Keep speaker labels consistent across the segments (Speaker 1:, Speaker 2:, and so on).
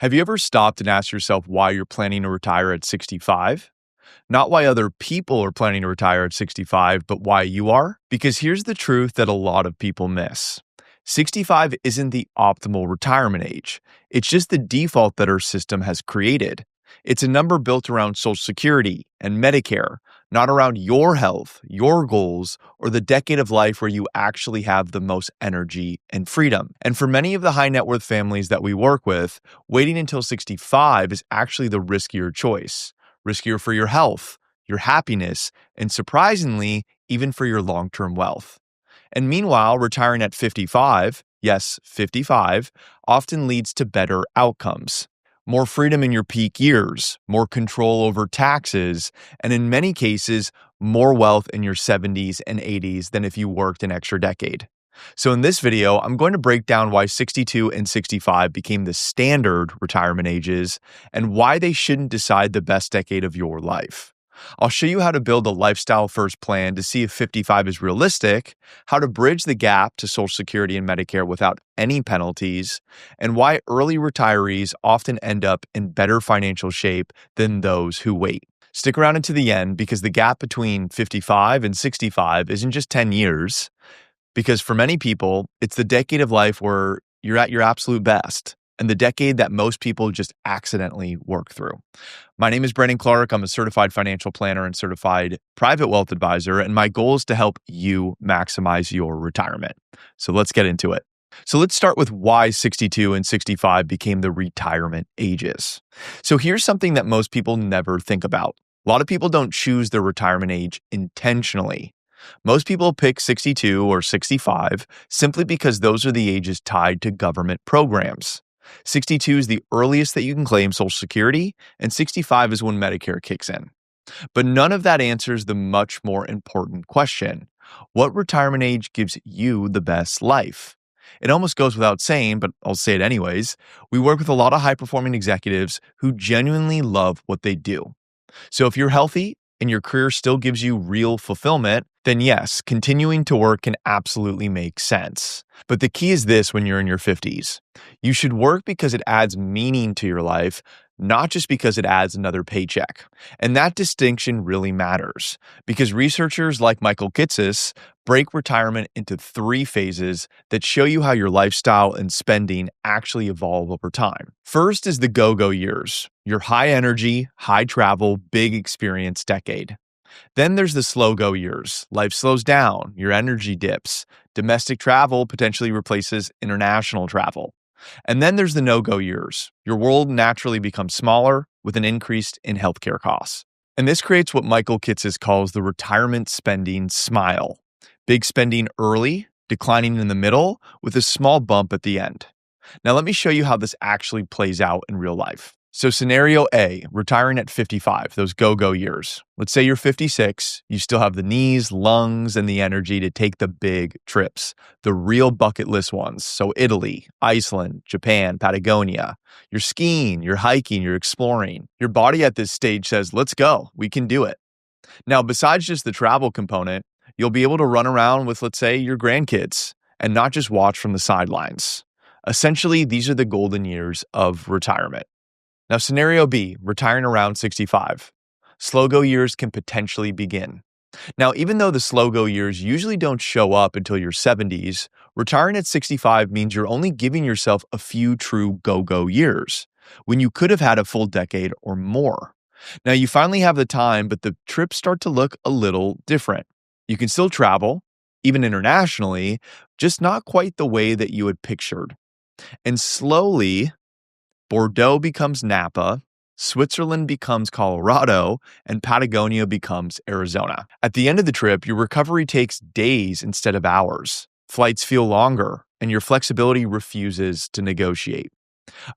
Speaker 1: Have you ever stopped and asked yourself why you're planning to retire at 65? Not why other people are planning to retire at 65, but why you are? Because here's the truth that a lot of people miss. 65 isn't the optimal retirement age. It's just the default that our system has created. It's a number built around Social Security and Medicare, not around your health, your goals, or the decade of life where you actually have the most energy and freedom. And for many of the high net worth families that we work with, waiting until 65 is actually the riskier choice. Riskier for your health, your happiness, and surprisingly, even for your long-term wealth. And meanwhile, retiring at 55, yes, 55, often leads to better outcomes. More freedom in your peak years, more control over taxes, and in many cases, more wealth in your 70s and 80s than if you worked an extra decade. So in this video, I'm going to break down why 62 and 65 became the standard retirement ages and why they shouldn't decide the best decade of your life. I'll show you how to build a lifestyle first plan to see if 55 is realistic, how to bridge the gap to Social Security and Medicare without any penalties, and why early retirees often end up in better financial shape than those who wait. Stick around until the end because the gap between 55 and 65 isn't just 10 years, because for many people, it's the decade of life where you're at your absolute best and the decade that most people just accidentally work through. My name is Brandon Clark. I'm a certified financial planner and certified private wealth advisor, and my goal is to help you maximize your retirement. So let's get into it. So let's start with why 62 and 65 became the retirement ages. So here's something that most people never think about. A lot of people don't choose their retirement age intentionally. Most people pick 62 or 65 simply because those are the ages tied to government programs. 62 is the earliest that you can claim Social Security, and 65 is when Medicare kicks in. But none of that answers the much more important question: what retirement age gives you the best life? It almost goes without saying, but I'll say it anyways. We work with a lot of high-performing executives who genuinely love what they do. So if you're healthy and your career still gives you real fulfillment, then yes, continuing to work can absolutely make sense. But the key is this: when you're in your 50s, you should work because it adds meaning to your life, not just because it adds another paycheck. And that distinction really matters because researchers like Michael Kitces break retirement into 3 phases that show you how your lifestyle and spending actually evolve over time. First is the go-go years, your high energy, high travel, big experience decade. Then there's the slow go years. Life slows down, your energy dips. Domestic travel potentially replaces international travel. And then there's the no-go years. Your world naturally becomes smaller with an increase in healthcare costs. And this creates what Michael Kitces calls the retirement spending smile. Big spending early, declining in the middle, with a small bump at the end. Now let me show you how this actually plays out in real life. So scenario A, retiring at 55, those go-go years. Let's say you're 56, you still have the knees, lungs, and the energy to take the big trips, the real bucket list ones. So Italy, Iceland, Japan, Patagonia. You're skiing, you're hiking, you're exploring. Your body at this stage says, let's go, we can do it. Now, besides just the travel component, you'll be able to run around with, let's say, your grandkids and not just watch from the sidelines. Essentially, these are the golden years of retirement. Now, scenario B, retiring around 65. Slow-go years can potentially begin. Now, even though the slow-go years usually don't show up until your 70s, retiring at 65 means you're only giving yourself a few true go-go years, when you could have had a full decade or more. Now, you finally have the time, but the trips start to look a little different. You can still travel, even internationally, just not quite the way that you had pictured. And slowly, Bordeaux becomes Napa, Switzerland becomes Colorado, and Patagonia becomes Arizona. At the end of the trip, your recovery takes days instead of hours. Flights feel longer, and your flexibility refuses to negotiate.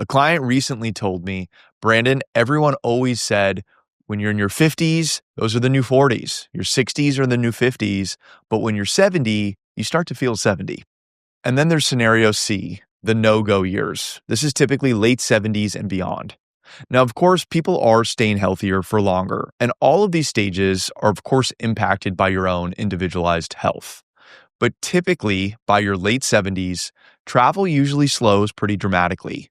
Speaker 1: A client recently told me, Brandon, everyone always said, when you're in your 50s, those are the new 40s. Your 60s are the new 50s. But when you're 70, you start to feel 70. And then there's scenario C, the no-go years. This is typically late 70s and beyond. Now, of course, people are staying healthier for longer, and all of these stages are, of course, impacted by your own individualized health. But typically, by your late 70s, travel usually slows pretty dramatically.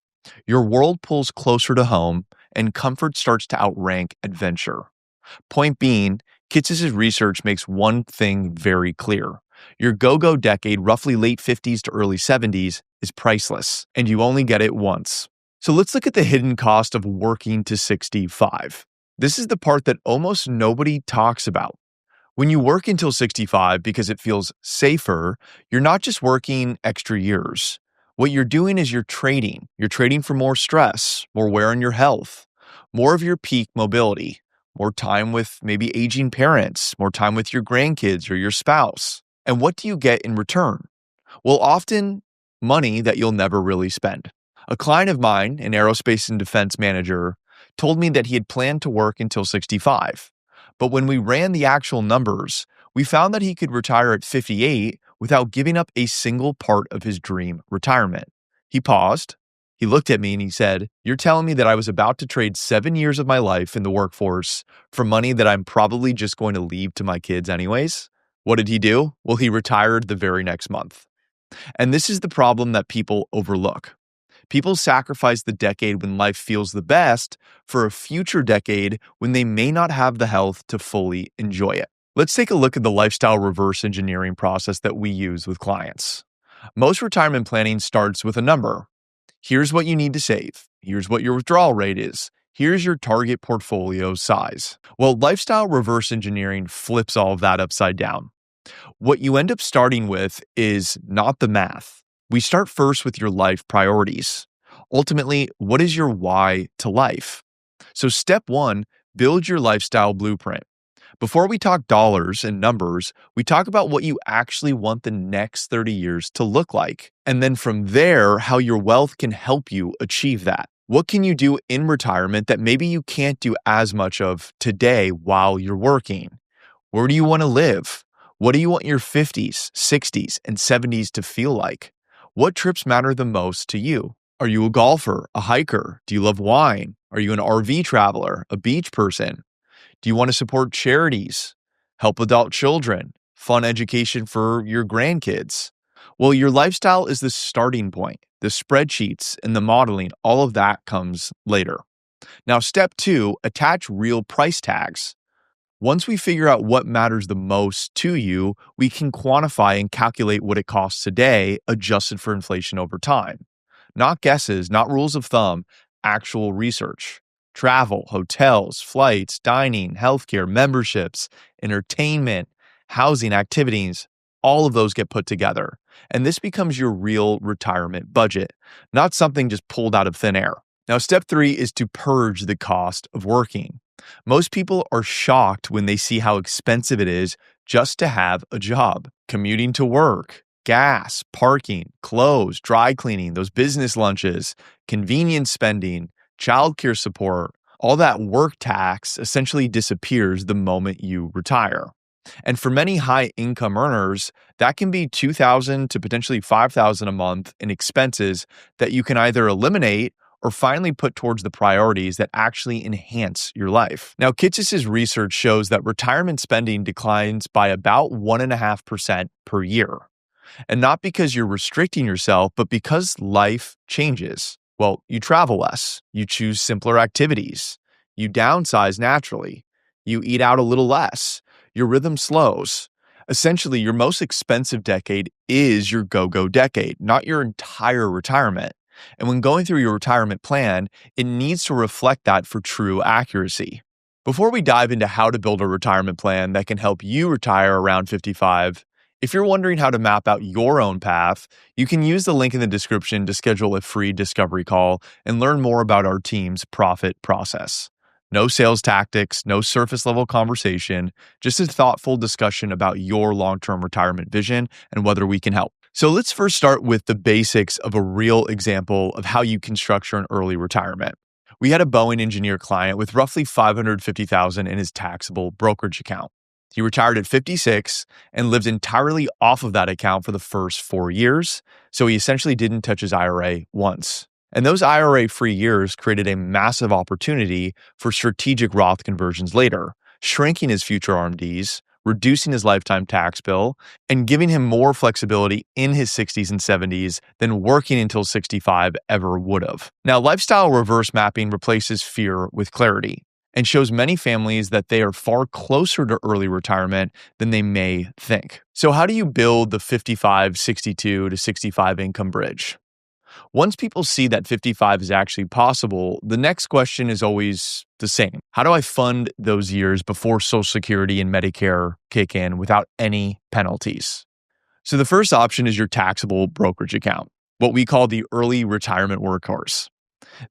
Speaker 1: Your world pulls closer to home, and comfort starts to outrank adventure. Point being, Kitces' research makes one thing very clear. Your go-go decade, roughly late 50s to early 70s, is priceless, and you only get it once. So let's look at the hidden cost of working to 65. This is the part that almost nobody talks about. When you work until 65 because it feels safer, you're not just working extra years. What you're doing is you're trading. You're trading for more stress, more wear on your health, more of your peak mobility, more time with maybe aging parents, more time with your grandkids or your spouse. And what do you get in return? Well, often money that you'll never really spend. A client of mine, an aerospace and defense manager, told me that he had planned to work until 65. But when we ran the actual numbers, we found that he could retire at 58 without giving up a single part of his dream retirement. He paused. He looked at me and he said, "You're telling me that I was about to trade 7 years of my life in the workforce for money that I'm probably just going to leave to my kids anyways?" What did he do? Well, he retired the very next month. And this is the problem that people overlook. People sacrifice the decade when life feels the best for a future decade when they may not have the health to fully enjoy it. Let's take a look at the lifestyle reverse engineering process that we use with clients. Most retirement planning starts with a number. Here's what you need to save. Here's what your withdrawal rate is. Here's your target portfolio size. Well, lifestyle reverse engineering flips all of that upside down. What you end up starting with is not the math. We start first with your life priorities. Ultimately, what is your why to life? So step one, build your lifestyle blueprint. Before we talk dollars and numbers, we talk about what you actually want the next 30 years to look like. And then from there, how your wealth can help you achieve that. What can you do in retirement that maybe you can't do as much of today while you're working? Where do you want to live? What do you want your 50s, 60s, and 70s to feel like? What trips matter the most to you? Are you a golfer, a hiker? Do you love wine? Are you an RV traveler, a beach person? Do you want to support charities, help adult children, fun education for your grandkids? Well, your lifestyle is the starting point. The spreadsheets and the modeling, all of that comes later. Now, step two, attach real price tags. Once we figure out what matters the most to you, we can quantify and calculate what it costs today, adjusted for inflation over time. Not guesses, not rules of thumb, actual research. Travel, hotels, flights, dining, healthcare, memberships, entertainment, housing, activities, all of those get put together. And this becomes your real retirement budget, not something just pulled out of thin air. Now, step three is to purge the cost of working. Most people are shocked when they see how expensive it is just to have a job. Commuting to work, gas, parking, clothes, dry cleaning, those business lunches, convenience spending, childcare support, all that work tax essentially disappears the moment you retire. And for many high income earners, that can be $2,000 to potentially $5,000 a month in expenses that you can either eliminate or finally put towards the priorities that actually enhance your life. Now, Kitces' research shows that retirement spending declines by about 1.5% per year. And not because you're restricting yourself, but because life changes. Well, you travel less, you choose simpler activities, you downsize naturally, you eat out a little less, your rhythm slows. Essentially, your most expensive decade is your go-go decade, not your entire retirement. And when going through your retirement plan, it needs to reflect that for true accuracy. Before we dive into how to build a retirement plan that can help you retire around 55, if you're wondering how to map out your own path, you can use the link in the description to schedule a free discovery call and learn more about our team's profit process. No sales tactics, no surface level conversation, just a thoughtful discussion about your long-term retirement vision and whether we can help. So let's first start with the basics of a real example of how you can structure an early retirement. We had a Boeing engineer client with roughly $550,000 in his taxable brokerage account. He retired at 56 and lived entirely off of that account for the first 4 years, so he essentially didn't touch his IRA once. And those IRA-free years created a massive opportunity for strategic Roth conversions later, shrinking his future RMDs, reducing his lifetime tax bill and giving him more flexibility in his 60s and 70s than working until 65 ever would have. Now, lifestyle reverse mapping replaces fear with clarity and shows many families that they are far closer to early retirement than they may think. So how do you build the 55, 62 to 65 income bridge? Once people see that 55 is actually possible, the next question is always the same. How do I fund those years before Social Security and Medicare kick in without any penalties? So the first option is your taxable brokerage account, what we call the early retirement workhorse.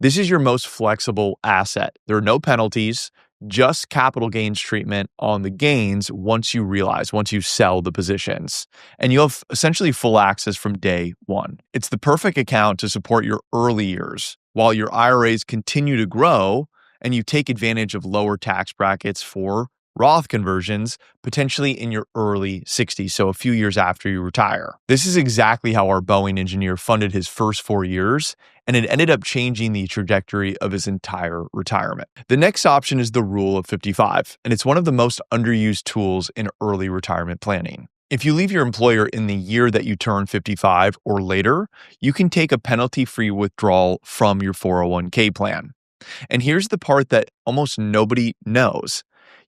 Speaker 1: This is your most flexible asset. There are no penalties, just capital gains treatment on the gains once you sell the positions. And you have essentially full access from day one. It's the perfect account to support your early years while your IRAs continue to grow and you take advantage of lower tax brackets for Roth conversions, potentially in your early 60s, so a few years after you retire. This is exactly how our Boeing engineer funded his first 4 years, and it ended up changing the trajectory of his entire retirement. The next option is the rule of 55, and it's one of the most underused tools in early retirement planning. If you leave your employer in the year that you turn 55 or later, you can take a penalty-free withdrawal from your 401k plan. And here's the part that almost nobody knows.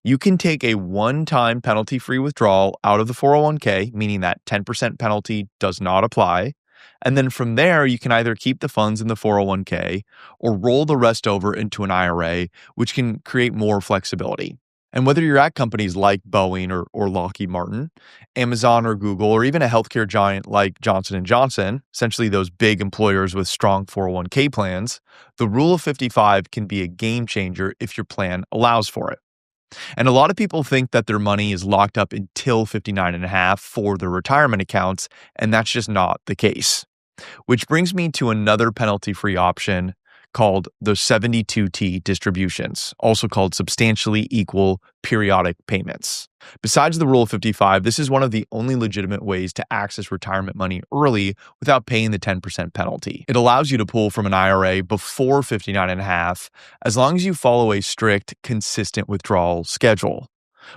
Speaker 1: You can take a one-time penalty-free withdrawal out of the 401k, meaning that 10% penalty does not apply. And then from there, you can either keep the funds in the 401k or roll the rest over into an IRA, which can create more flexibility. And whether you're at companies like Boeing or Lockheed Martin, Amazon or Google, or even a healthcare giant like Johnson & Johnson, essentially those big employers with strong 401k plans, the rule of 55 can be a game changer if your plan allows for it. And a lot of people think that their money is locked up until 59 and a half for their retirement accounts, and that's just not the case. Which brings me to another penalty-free option called the 72T distributions, also called substantially equal periodic payments. Besides the rule of 55, this is one of the only legitimate ways to access retirement money early without paying the 10% penalty. It allows you to pull from an IRA before 59 and a half, as long as you follow a strict, consistent withdrawal schedule.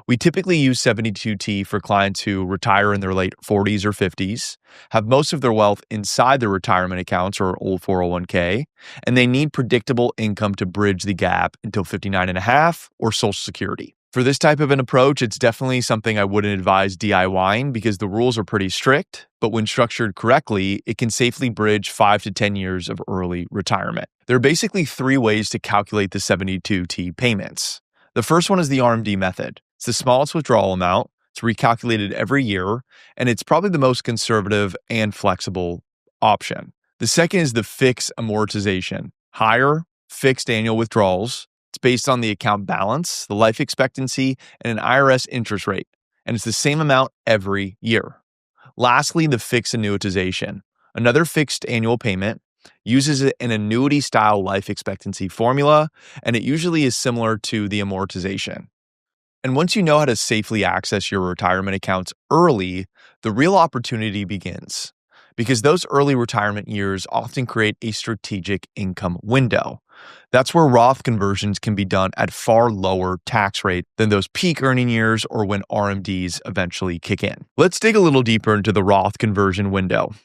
Speaker 1: We typically use 72T for clients who retire in their late 40s or 50s, have most of their wealth inside their retirement accounts or old 401k, and they need predictable income to bridge the gap until 59 and a half or Social Security. For this type of an approach, it's definitely something I wouldn't advise DIYing because the rules are pretty strict, but when structured correctly, it can safely bridge 5 to 10 years of early retirement. There are basically 3 ways to calculate the 72T payments. The first one is the RMD method. It's the smallest withdrawal amount. It's recalculated every year, and it's probably the most conservative and flexible option. The second is the fixed amortization. Higher fixed annual withdrawals. It's based on the account balance, the life expectancy, and an IRS interest rate, and it's the same amount every year. Lastly, the fixed annuitization. Another fixed annual payment uses an annuity-style life expectancy formula, and it usually is similar to the amortization. And once you know how to safely access your retirement accounts early, the real opportunity begins. Because those early retirement years often create a strategic income window. That's where Roth conversions can be done at far lower tax rate than those peak earning years or when RMDs eventually kick in. Let's dig a little deeper into the Roth conversion window,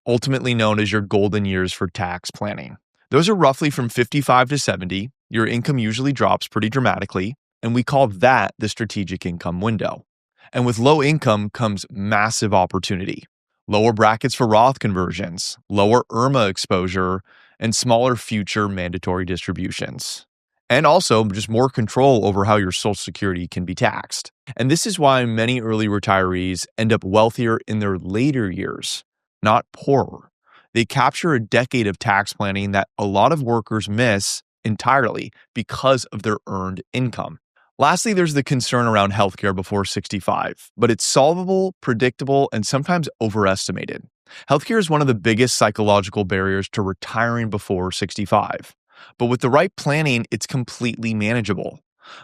Speaker 1: ultimately known as your golden years for tax planning. Those are roughly from 55 to 70. Your income usually drops pretty dramatically, and we call that the strategic income window. And with low income comes massive opportunity. Lower brackets for Roth conversions, lower IRMA exposure, and smaller future mandatory distributions. And also just more control over how your Social Security can be taxed. And this is why many early retirees end up wealthier in their later years, not poorer. They capture a decade of tax planning that a lot of workers miss entirely because of their earned income. Lastly, there's the concern around healthcare before 65, but it's solvable, predictable, and sometimes overestimated. Healthcare is one of the biggest psychological barriers to retiring before 65, but with the right planning, it's completely manageable.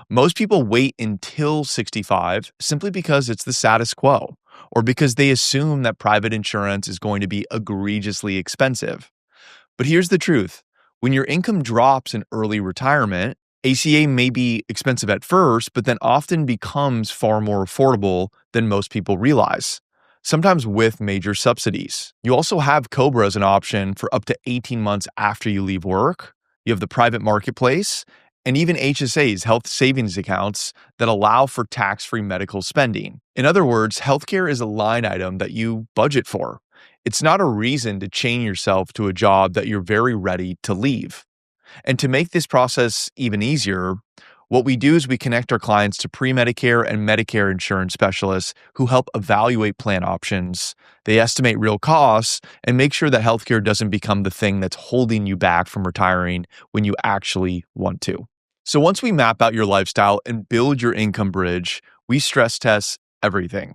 Speaker 1: Most people wait until 65 simply because it's the status quo, or because they assume that private insurance is going to be egregiously expensive. But here's the truth. When your income drops in early retirement, ACA may be expensive at first, but then often becomes far more affordable than most people realize, sometimes with major subsidies. You also have COBRA as an option for up to 18 months after you leave work. You have the private marketplace and even HSAs, health savings accounts, that allow for tax-free medical spending. In other words, healthcare is a line item that you budget for. It's not a reason to chain yourself to a job that you're very ready to leave. And to make this process even easier, what we do is we connect our clients to pre-Medicare and Medicare insurance specialists who help evaluate plan options. They estimate real costs and make sure that healthcare doesn't become the thing that's holding you back from retiring when you actually want to. So once we map out your lifestyle and build your income bridge, we stress test everything.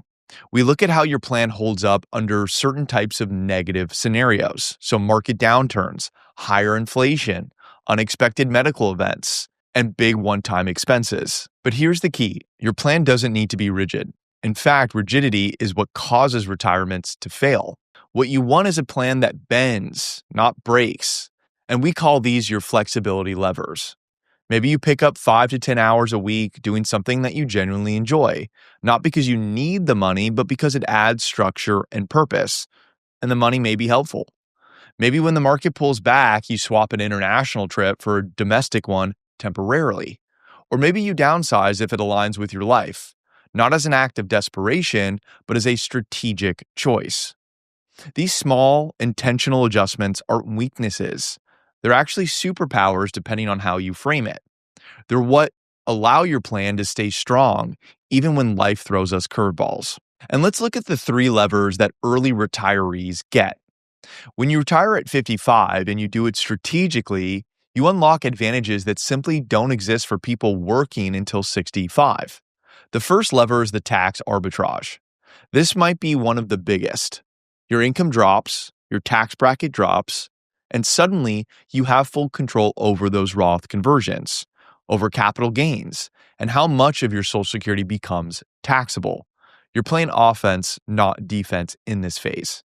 Speaker 1: We look at how your plan holds up under certain types of negative scenarios. So market downturns, higher inflation, unexpected medical events, and big one-time expenses. But here's the key. Your plan doesn't need to be rigid. In fact, rigidity is what causes retirements to fail. What you want is a plan that bends, not breaks. And we call these your flexibility levers. Maybe you pick up 5 to 10 hours a week doing something that you genuinely enjoy, not because you need the money, but because it adds structure and purpose. And the money may be helpful. Maybe when the market pulls back, you swap an international trip for a domestic one temporarily. Or maybe you downsize if it aligns with your life, not as an act of desperation, but as a strategic choice. These small, intentional adjustments aren't weaknesses. They're actually superpowers depending on how you frame it. They're what allow your plan to stay strong, even when life throws us curveballs. And let's look at the 3 levers that early retirees get. When you retire at 55 and you do it strategically, you unlock advantages that simply don't exist for people working until 65. The first lever is the tax arbitrage. This might be one of the biggest. Your income drops, your tax bracket drops, and suddenly you have full control over those Roth conversions, over capital gains, and how much of your Social Security becomes taxable. You're playing offense, not defense in this phase.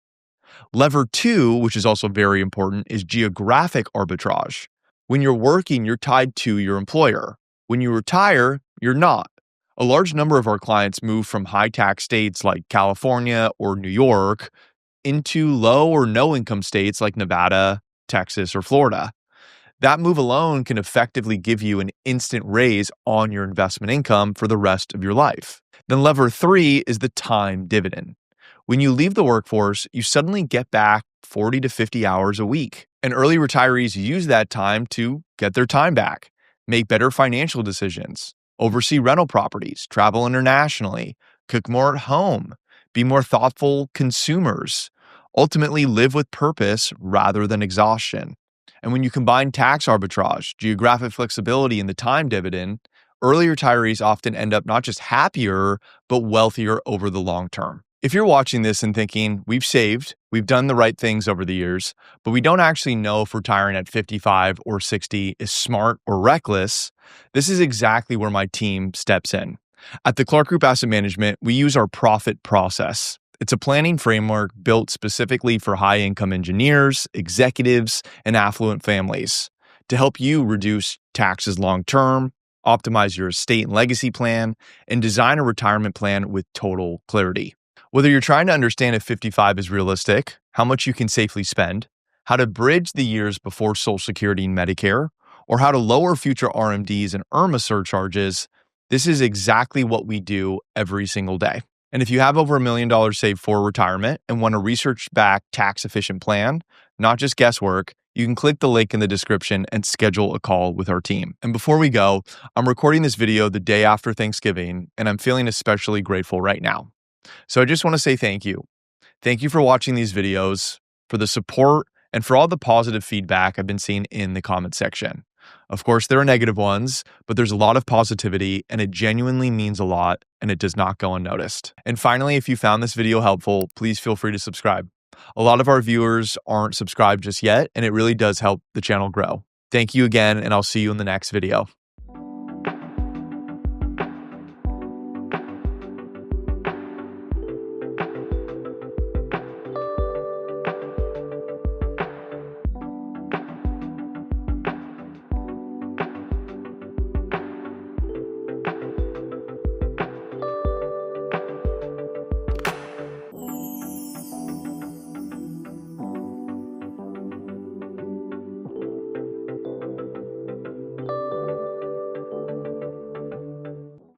Speaker 1: Lever 2, which is also very important, is geographic arbitrage. When you're working, you're tied to your employer. When you retire, you're not. A large number of our clients move from high-tax states like California or New York into low or no-income states like Nevada, Texas, or Florida. That move alone can effectively give you an instant raise on your investment income for the rest of your life. Then lever 3 is the time dividend. When you leave the workforce, you suddenly get back 40 to 50 hours a week. And early retirees use that time to get their time back, make better financial decisions, oversee rental properties, travel internationally, cook more at home, be more thoughtful consumers, ultimately live with purpose rather than exhaustion. And when you combine tax arbitrage, geographic flexibility, and the time dividend, early retirees often end up not just happier, but wealthier over the long term. If you're watching this and thinking, we've saved, we've done the right things over the years, but we don't actually know if retiring at 55 or 60 is smart or reckless, this is exactly where my team steps in. At the Clark Group Asset Management, we use our profit process. It's a planning framework built specifically for high-income engineers, executives, and affluent families to help you reduce taxes long-term, optimize your estate and legacy plan, and design a retirement plan with total clarity. Whether you're trying to understand if 55 is realistic, how much you can safely spend, how to bridge the years before Social Security and Medicare, or how to lower future RMDs and IRMAA surcharges, this is exactly what we do every single day. And if you have over $1 million saved for retirement and want a research-backed, tax-efficient plan, not just guesswork, you can click the link in the description and schedule a call with our team. And before we go, I'm recording this video the day after Thanksgiving, and I'm feeling especially grateful right now. So I just want to say thank you. Thank you for watching these videos, for the support, and for all the positive feedback I've been seeing in the comment section. Of course, there are negative ones, but there's a lot of positivity, and it genuinely means a lot, and it does not go unnoticed. And finally, if you found this video helpful, please feel free to subscribe. A lot of our viewers aren't subscribed just yet, and it really does help the channel grow. Thank you again, and I'll see you in the next video.